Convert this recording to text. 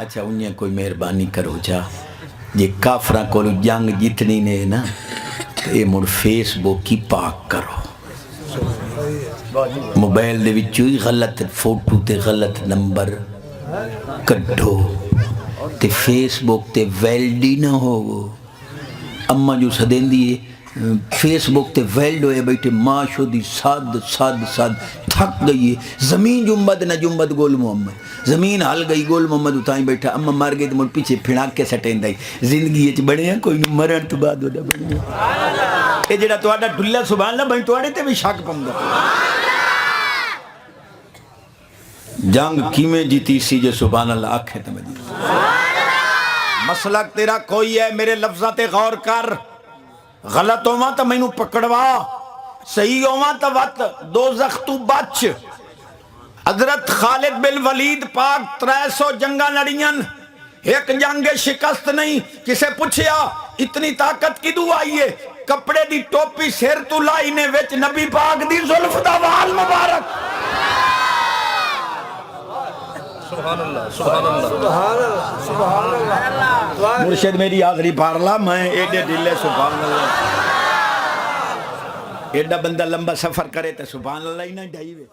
اچھا انہیں کوئی مہربانی کرو جا یہ کافرہ کو جنگ جتنی نے نا تو یہ مڑ فیس بک کی پاک کرو موبائل دے وچوئی غلط فوٹو تے غلط نمبر کڈھو تے فیس بک تے ویلڈی نہ ہو اما جو سدین دیئے فیس بک تے ویلڈ ہوئے بیٹھے ماں شو دی صد تھک گئی ہے زمین جنبد نہ جنبد گول محمد زمین حل گئی گول محمد اتائیں بیٹھا اما مار گئی تو مر پیچھے پھناک کے سٹین دائی زندگی اچھ بڑے ہیں کوئی نو مرن تو بعد ہونا بڑے ہیں اے جڑا تو آڈا ڈھلا سبحان اللہ بھائی تو آڈے تے بھی شاک پمگا جنگ کیمیں جیتی سی جو سبحان اللہ آنکھیں تمہیں جیتی مسلک تیرا کوئی ہے میرے لفظات غور کر غلط ہوما تا میں نو پکڑوا صحیح ہوما تا وقت دوزخ تو بچ حضرت خالد بن ولید پاک 300 جنگا لڑیاں ایک جنگ شکست نہیں کسے پوچھیا اتنی طاقت کی دو آئیے کپڑے دی ٹوپی سیر تو لائی نے وچ نبی پاک دی ظلف دا وال مبارک سبحان اللہ سبحان اللہ سبحان اللہ مرشد میری آخری پارلا میں ایڈے ڈلے سبحان اللہ ایڈا بندہ لمبا سفر کرے تو سبحان اللہ ہی نہ ڈھائی وے